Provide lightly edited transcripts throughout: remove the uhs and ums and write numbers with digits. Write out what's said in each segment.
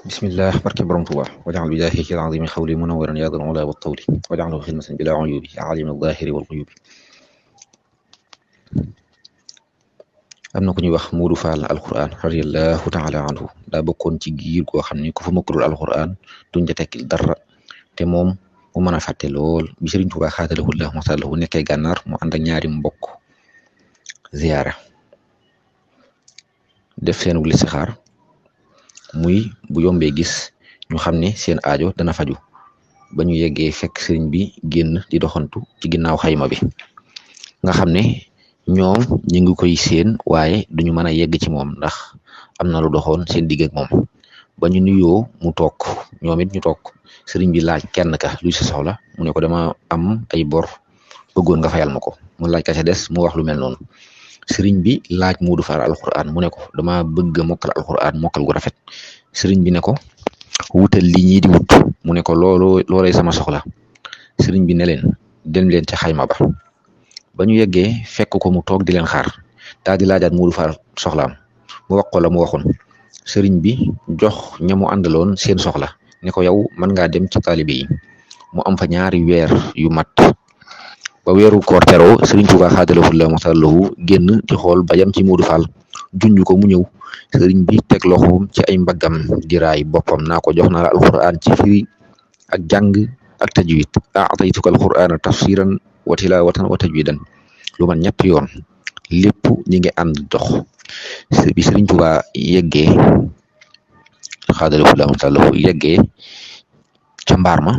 bismillah barke borom Tuuba wajaxal bijaahi ci azimi xawli munawwiran yaa dal ula wa tawli wajaxlu xidmatan bila uyubi alimi zahiri wal xuyubi am na ku ñuy wax Muudu Faal alquran radiyallahu taala anhu daa bokkoon ci giir goo xam ne ku fa mokkalul alquran duñ ca tekkil dara te moom mu mën a fàtte lool bi Sëriñ Tuuba xaadalahu llahu maxtaaralahu nekkee gànnaar mu ànd ak ñaari mbokk ziyaara def seenu listixaar muy bu yombee gis ñu xam ne seen aajo dana faju ba ñu yeggee fekk sëriñ bi génn di doxantu ci ginnaaw xayma bi nga xam ne ñoom ñu ngi koy seen waaye duñu mën a yegg ci moom ndax am na lu doxoon seen digg ak moom ba ñu nuyoo mu toog ñoom it ñu toog sëriñ bi laaj kenn ka luy sa soxla mu ne ko dama am ay bor bëggoon nga fayal ma ko mu laaj ka ca des mu wax lu mel noonu sëriñ bi laaj Muudu Faal alquran mu ne ko dama bëgg a mokkal alquran mokkal gu rafet sëriñ bi ne ko wutal li ñii di wut mu ne ko loolay sama soxla sëriñ bi ne leen dem leen ca xayma ba ñu yeggee fekk ko mu toog di leen xaar daal di laajaat Muudu Faal soxlaam mu wax ko la mu waxoon sëriñ bi jox ña mu àndaloon seen soxla ne ko yow mën ngaa dem ci taalibe yi mu am fa ñaari weer yu mat ba weeru koor teroo Sëriñ Tuubaa xaadalahu llahu maxtaaralahu génn di xool ba yam ci Muudu Faal junj ko mu ñëw sëriñ bi teg loxoom ci ay mbaggam di raay boppam naa ko jox naa la alquran ci firi ak jàng ak tajwid a'taytuka alqurana tafsiran wa tilawatan wa tajwidan lu man ñett yoon lépp ñi ngi ànd dox bi Sëriñ Tuubaa yeggee xaadalahu llahu maxtaaralahu yeggee ca mbaar ma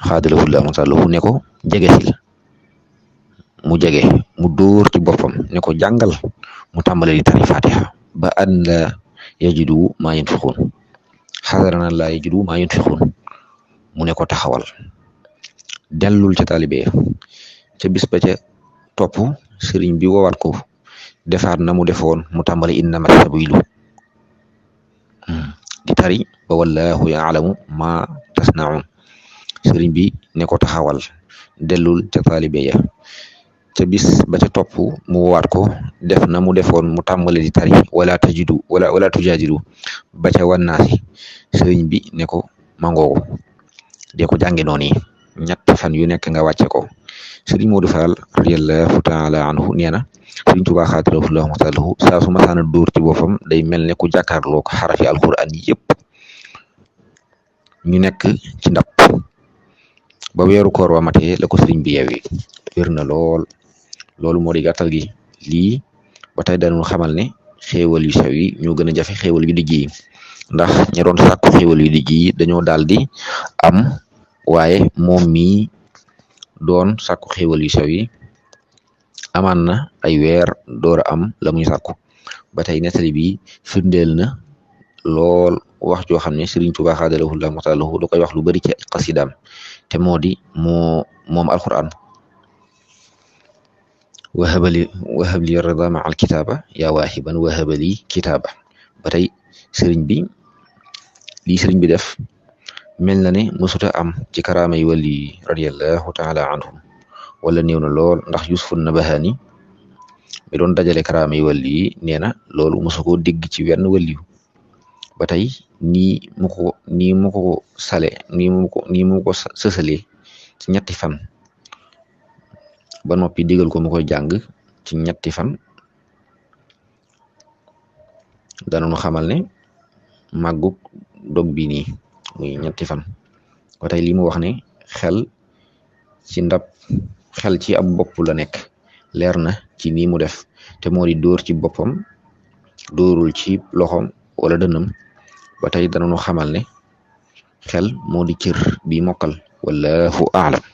xaadalahu llahu maxtaaralahu ne ko jegesil mu jege mu dóor ci boppam ne ko jàngal mu tàmbale di tari fatiha ba an la yajidu maa yunfiqun xadarana la yajidu maa yunfiqun mu ne ko taxawal dellul ca taalibe ca bis ba ca topp sëriñ bi woowaat ko defaat na mu defoon mu tàmbale innama sabilu di tari ba wallahu yaalamu ma tasnaun sëriñ bi ne ko taxawal dellul ca taalibe ya ca bis ba ca topp mu woowaat ko def na mu defoon mu tàmbale di tari wala tujaadilu ba ca wannaasi sëriñ bi ne ko mangoogu de ko jànge noonu ñett fan yu nekk nga wàcce ko sëriñ Muudu Faal radiyallahu taala anhu nee na Sëriñ Tuubaa xaadalahu llahu maxtaaralahu saa su masaana dóor ci boppam day mel ne ku jàkkaarloo ko xarafi alquran yëpp ñu nekk ci ndab ba weeru koor wa matee la ko sëriñ bi yewi wér na loolu moo di gàttal gi lii ba tey dañu xamal ne xéewal yu sew yi ñoo gën a jafe xéewal yu dijj yi ndax ña doon sàkku xéewal yu dijj yi dañoo daal di am waaye moom mii doon sàkku xéewal yu sew yi amaan na ay weer door a am la muy sàkku ba tey nettali bi firndeel na lool wax joo xam ne Sëriñ Tuubaa xaadalahu llahu maxtaaralahu da koy wax lu bari ci xasidaam te moo di moom alquran wahabli rida ma al kitaba yaa waahiban wahabali kitaba ba tey sëriñ bi lii sëriñ bi def mel na ne mësuta am ci karaama yi wali radiyallahu taala anhum wala néew na lool ndax Yusufu Nabahani mi doon dajale karaama yi wali nee na loolu mësu ko dégg ci wenn waliyu ba tey nii mu ko sësalee ci ñetti fan ba noppi digal ko mu koy jàng ci ñetti fan danañu xamal ne màggug dog bi nii muy ñetti fan ba tey li mu wax ne xel ci ab bopp la nekk leer na ci nii mu def te moo di dóor ci boppam dóorul ci loxom wala dënnam ba tey danañu xamal ne xel moo di cër bi mokkal wallahu aalam